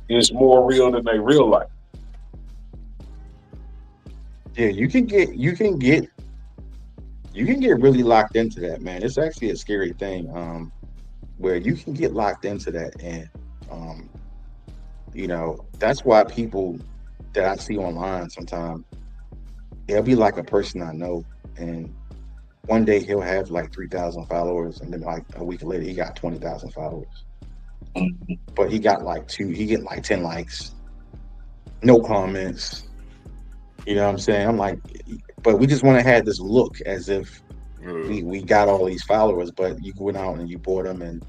is more real than their real life. yeah, you can get really locked into that, man. It's actually a scary thing. Where you can get locked into that, and that's why people that I see online sometimes, they'll be like a person I know, and one day he'll have like 3,000 followers, and then like a week later he got 20,000 followers, but he get like 10 likes, no comments. You know what I'm saying? I'm like, but we just want to have this look as if we got all these followers, but you went out and you bought them, and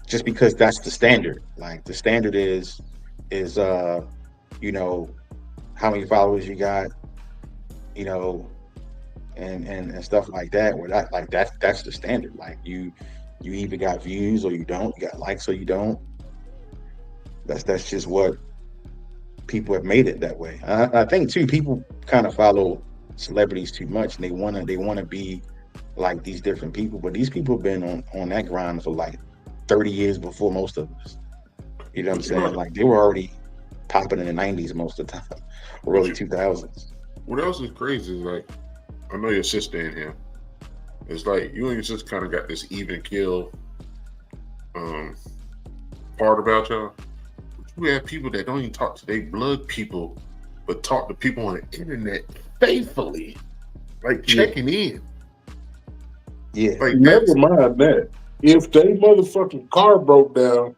just because that's the standard. Like the standard is how many followers you got, and stuff like that. Where that's the standard. Like you either got views or you don't. You got likes or you don't. That's just what people have made it that way. I think too, people kind of follow celebrities too much, and they wanna be like these different people. But these people have been on that grind for like 30 years before most of us. You know what I'm saying? Like they were already popping in the 90s most of the time, early 2000s. What else is crazy is like, I know your sister in here. It's like you and your sister kind of got this even kill part about y'all. You have people that don't even talk to their blood people, but talk to people on the internet faithfully, like checking in. Yeah. Like Never mind that. If they motherfucking car broke down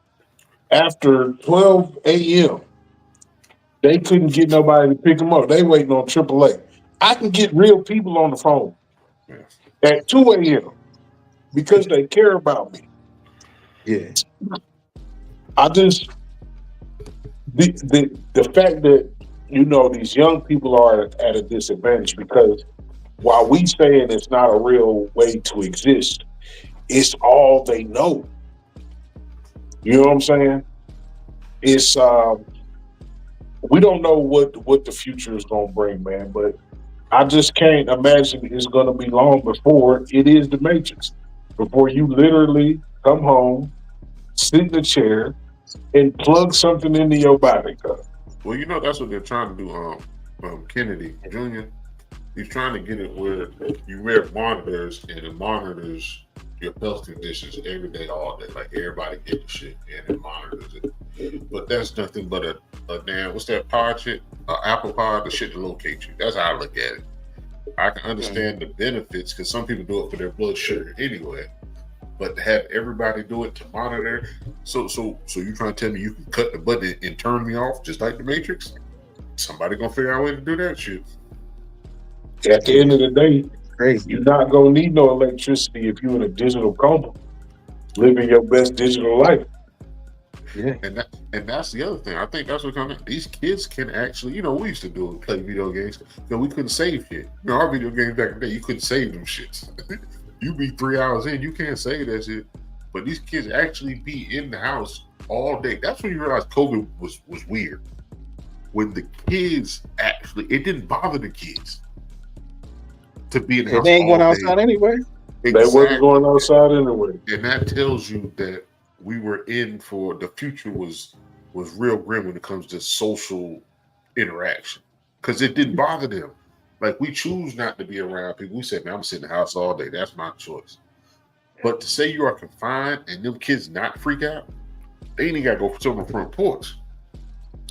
after 12 a.m., they couldn't get nobody to pick them up. They waiting on AAA. I can get real people on the phone at 2 a.m. because they care about me. Yeah. I just the fact that these young people are at a disadvantage because while we saying it's not a real way to exist, it's all they know. You know what I'm saying? It's we don't know what the future is gonna bring, man, but I just can't imagine it's gonna be long before it is the Matrix. Before you literally come home, sit in the chair, and plug something into your body. Well, that's what they're trying to do. Kennedy Jr. He's trying to get it where you wear monitors and it monitors your health conditions every day, all day. Like everybody get the shit and it monitors it. But that's nothing but a damn, what's that pod shit? Apple pod, the shit to locate you. That's how I look at it. I can understand the benefits because some people do it for their blood sugar anyway. But to have everybody do it to monitor, so you trying to tell me you can cut the button and turn me off just like the Matrix? Somebody gonna figure out a way to do that shit. At the end of the day, Crazy. you're not gonna need no electricity if you're in a digital coma, living your best digital life. Yeah. And that's the other thing. I think that's what comes. These kids can actually, we used to do play video games because we couldn't save shit. Our video games back in the day, you couldn't save them shits. You be 3 hours in, you can't save that shit. But these kids actually be in the house all day. That's when you realize COVID was weird. When the kids actually, it didn't bother the kids to be in the house. They ain't all going day. outside anyway. They wasn't going outside anyway. And that tells you that we were in for the future was real grim when it comes to social interaction because it didn't bother them. Like we choose not to be around people. We say, man, I'm gonna sit in the house all day. That's my choice. But to say you are confined and them kids not freak out, they ain't even gotta go to the front porch.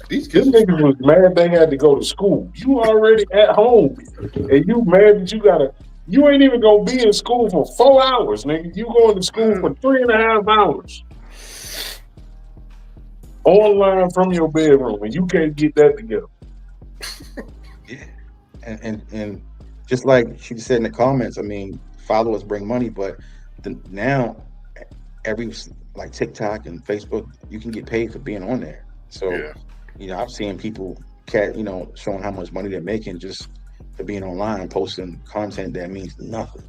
These kids Them niggas was mad they had to go to school. You already at home, and you mad that you ain't even gonna be in school for 4 hours, nigga. You going to school for 3.5 hours. Online from your bedroom, and you can't get that together. Yeah, and just like she said in the comments, I mean, followers bring money, but now every like TikTok and Facebook, you can get paid for being on there. So, I've seen people showing how much money they're making just for being online and posting content that means nothing.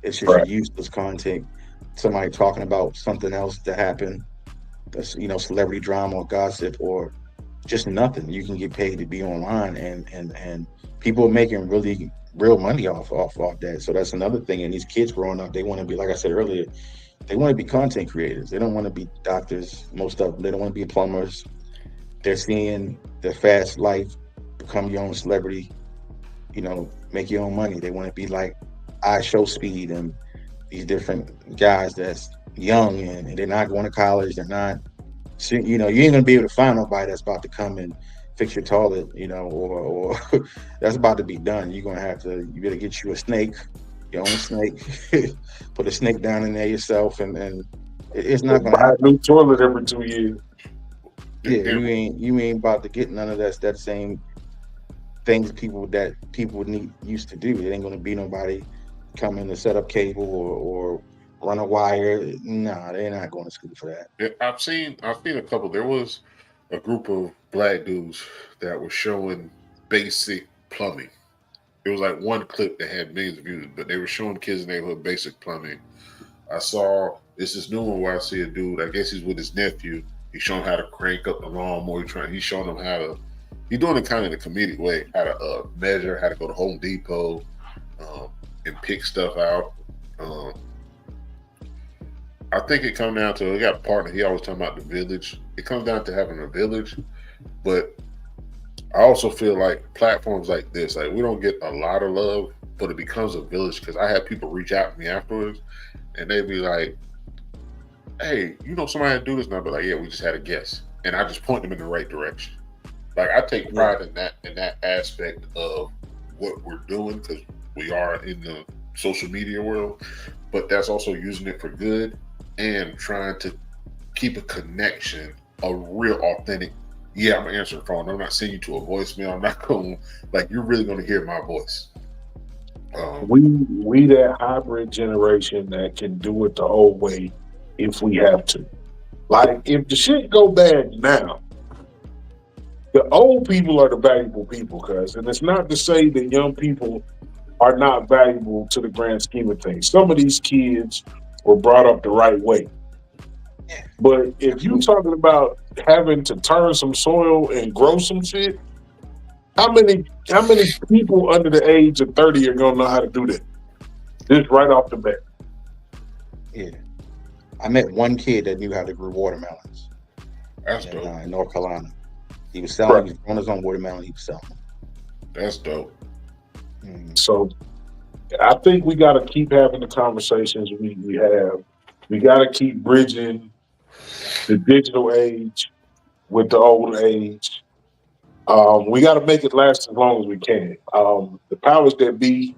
It's just useless content. Somebody talking about something else that happened, celebrity drama or gossip or just nothing. You can get paid to be online, and people are making really real money off that. So that's another thing. And these kids growing up, they want to be, like I said earlier, they want to be content creators. They don't want to be doctors. Most of them, they don't want to be plumbers. They're seeing the fast life, become your own celebrity, make your own money. They want to be like Show Speed and these different guys that's young and they're not going to college. They're not, you ain't gonna be able to find nobody that's about to come and fix your toilet, or that's about to be done. You better get you a snake, your own snake, put a snake down in there yourself, and it's not gonna happen. Buy a new toilet every 2 years. Yeah, you ain't about to get none of that same things people used to do. It ain't gonna be nobody coming to set up cable or run a wire. Nah, they're not going to school for that. Yeah, I've seen a couple. There was a group of black dudes that were showing basic plumbing. It was like one clip that had millions of views, but they were showing kids in the neighborhood basic plumbing. I saw this new one where I see a dude. I guess he's with his nephew. He's showing how to crank up the lawnmower. He's showing them how to. He's doing it kind of in a comedic way. How to measure. How to go to Home Depot and pick stuff out. I think it comes down to, we got a partner, he always talking about the village. It comes down to having a village, but I also feel like platforms like this, like we don't get a lot of love, but it becomes a village because I have people reach out to me afterwards and they be like, hey, somebody to do this? And I'll be like, yeah, we just had a guest. And I just point them in the right direction. Like I take pride in that aspect of what we're doing because we are in the social media world, but that's also using it for good and trying to keep a connection, a real authentic. Yeah, I'm gonna answer the phone. I'm not sending you to a voicemail. I'm not going, like, you're really gonna hear my voice. We that hybrid generation that can do it the old way if we have to. Like if the shit go bad now, the old people are the valuable people, and it's not to say that young people are not valuable to the grand scheme of things. Some of these kids were brought up the right way. But if you're talking about having to turn some soil and grow some shit, how many people under the age of 30 are gonna know how to do that? Just right off the bat. Yeah. I met one kid that knew how to grow watermelons. That's dope. In North Carolina. He was selling, he was growing his own watermelon, he was selling. That's dope. So I think we got to keep having the conversations we have. We got to keep bridging the digital age with the old age. We got to make it last as long as we can. The powers that be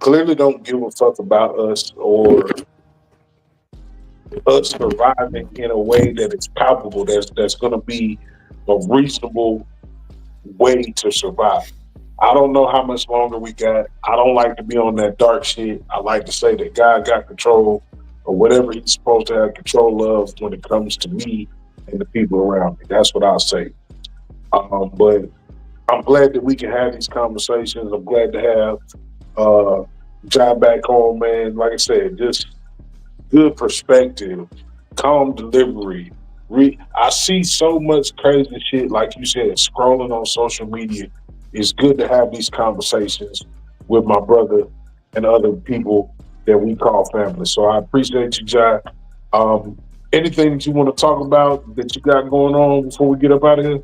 clearly don't give a fuck about us or us surviving in a way that is palpable. That's going to be a reasonable way to survive. I don't know how much longer we got. I don't like to be on that dark shit. I like to say that God got control of whatever he's supposed to have control of when it comes to me and the people around me. That's what I'll say. But I'm glad that we can have these conversations. I'm glad to have John back home, man. Like I said, just good perspective, calm delivery. I see so much crazy shit, like you said, scrolling on social media. It's good to have these conversations with my brother and other people that we call family. So I appreciate you, Jai. Anything that you want to talk about that you got going on before we get up out of here?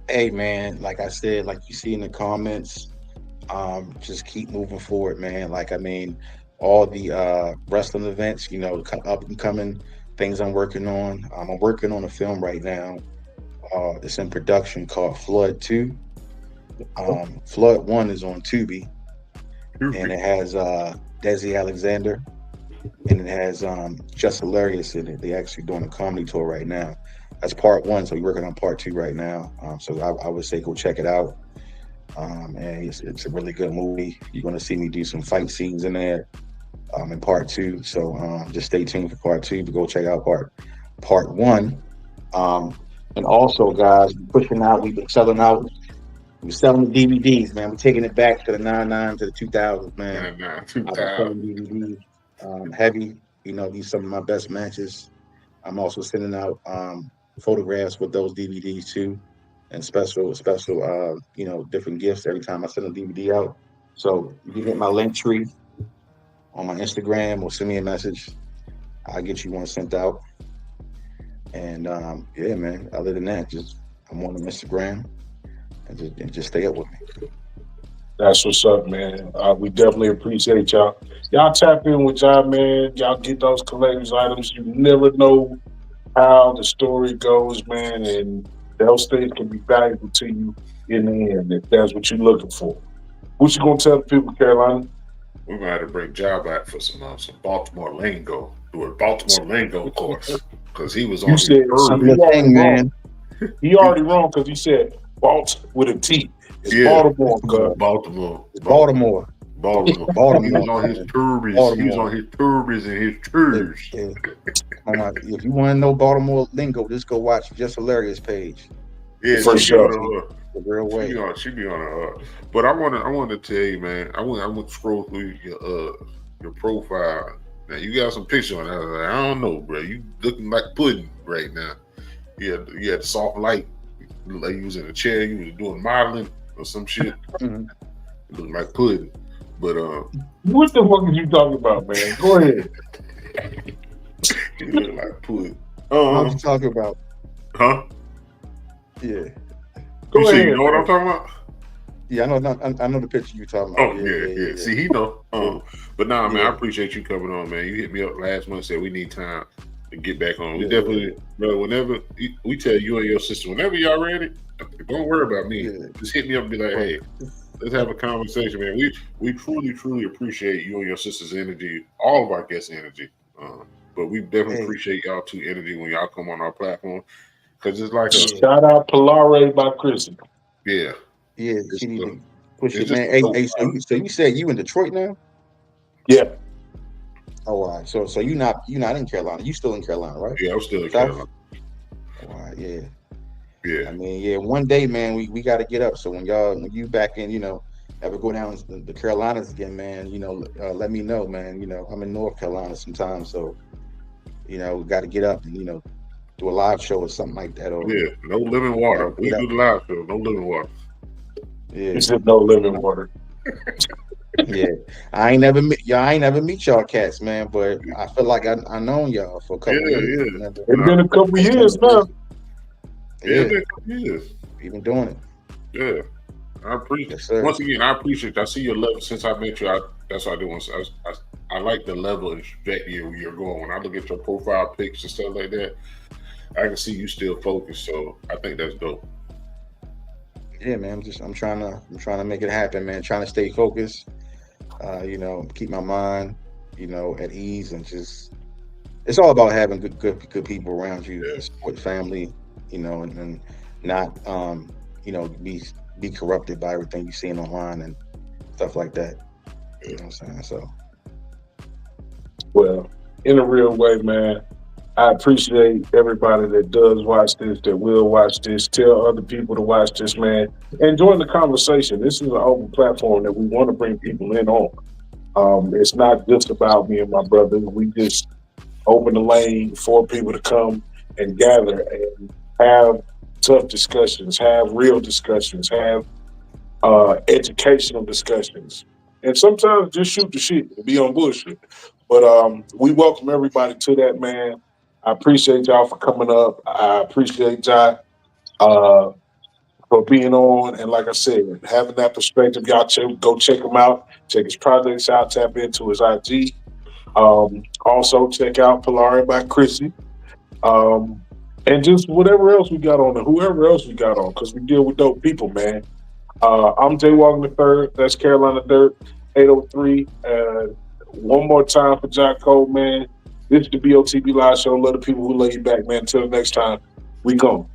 Hey, man, like I said, like you see in the comments, Just keep moving forward, man. Like, I mean, all the wrestling events, up and coming things I'm working on. I'm working on a film right now. It's in production called Flood 2. Flood 1 is on Tubi, and it has Desi Alexander, and it has Just Hilarious in it. They actually doing a comedy tour right now. That's part 1, so we're working on part 2 right now. So I would say go check it out. And it's a really good movie. You're going to see me do some fight scenes in there in part 2. So just stay tuned for part 2. But go check out part 1. And also, guys, pushing out. We've been selling out. We're selling the DVDs, man. We're taking it back to the 99 to the 2000s, man. I've been 2000. selling DVDs heavy. These are some of my best matches. I'm also sending out photographs with those DVDs too, and special, different gifts every time I send a DVD out. So you can hit my link tree on my Instagram or send me a message. I'll get you one sent out. And yeah, man. Other than that, I'm on Instagram and just stay up with me. That's what's up, man. We definitely appreciate y'all. Y'all tap in with y'all, man. Y'all get those collector's items. You never know how the story goes, man, and those things can be valuable to you in the end if that's what you're looking for. What you gonna tell the people, Carolina? We're gonna have to bring Job back for some Baltimore lingo, do a Baltimore lingo course, because he was on You his said I'm he the Kirby. already thing, man. wrong. He already wrong because he said Balt with a T. It's Yeah, Baltimore, cuz. Baltimore, It's Baltimore, Baltimore. Baltimore. He was Baltimore, on his man. turbis. He was on Baltimore. his turbis and his If, tours. if, if you want to know Baltimore lingo, just go watch Just Hilarious page. Yeah, For she be on sure. The real way. she be on her. But I wanted to tell you, man. I went to scroll through your profile. Now you got some pictures on there. Like, I don't know, bro. You looking like pudding right now. You had soft light. You look like you was in a chair. You was doing modeling or some shit. Mhm. You look like pudding. But What the fuck are you talking about, man? Go ahead. you look like pudding. What you talking about? Huh? Yeah. You Go see, you ahead, know what man. I'm talking about? Yeah, I know the picture you're talking about. Oh Yeah, yeah, yeah, yeah. yeah, See, he know. yeah. But nah, man, I Yeah, appreciate you coming on, man. You hit me up last month, said we need time to get back on. We yeah, definitely, bro. Whenever we tell you and your sister, whenever y'all ready, don't worry about me. yeah. Just hit me up and be like, But hey, let's have a conversation, man. We truly appreciate you and your sister's energy, all of our guests' energy. But we definitely hey, appreciate y'all two energy when y'all come on our platform because it's like a yeah, Shout out Polare by Chrissy. yeah, yeah. it's She need a, to push it's it, just man. a Hey, dope hey. vibe. So you said you in Detroit now? Yeah. Oh, all right. So you not in Carolina. You still in Carolina, right? Yeah, I'm still in South. Carolina. All right. Yeah. Yeah. I mean, yeah. One day, man, we got to get up. So when you back in, ever go down the Carolinas again, man, let me know, man. I'm in North Carolina sometimes, so we got to get up and do a live show or something like that, or Yeah, no living water. We get up. do the live show. No living water. He Yeah, said no living water. yeah. I ain't never meet y'all cats, man. But I feel like I known y'all for a Yeah, couple of years. yeah. Never It's been a couple had a chance years to now. visit. Yeah, it's Yeah, been a couple years. we've been doing it. Yeah. I appreciate Yes, sir. once again, I appreciate I see your level since I met you. That's what I do once I like the level and trajectory you're going. When I look at your profile pics and stuff like that, I can see you still focused. So I think that's dope. Yeah, man. I'm trying to make it happen, man. Trying to stay focused. Keep my mind, at ease, and just it's all about having good people around you, Yeah. to support family, and not be corrupted by everything you're seeing online and stuff like that. You know what I'm saying? So Well, in a real way, man. I appreciate everybody that does watch this, that will watch this. Tell other people to watch this, man. And join the conversation. This is an open platform that we want to bring people in on. It's not just about me and my brother. We just open the lane for people to come and gather and have tough discussions, have real discussions, have educational discussions, and sometimes just shoot the shit and be on bullshit. But we welcome everybody to that, man. I appreciate y'all for coming up. I appreciate y'all. Uh, for being on. And like I said, having that perspective, y'all go check him out. Check his projects out. Tap into his IG. Also check out Polari by Chrissy. And just whatever else we got on, whoever else we got on, because we deal with dope people, man. I'm Jay Walking the Third. That's Carolina Dirt 803. One more time for John Cole, man. This is the BOTB Live Show. Love the people who love you back, man. Until the next time, we gone.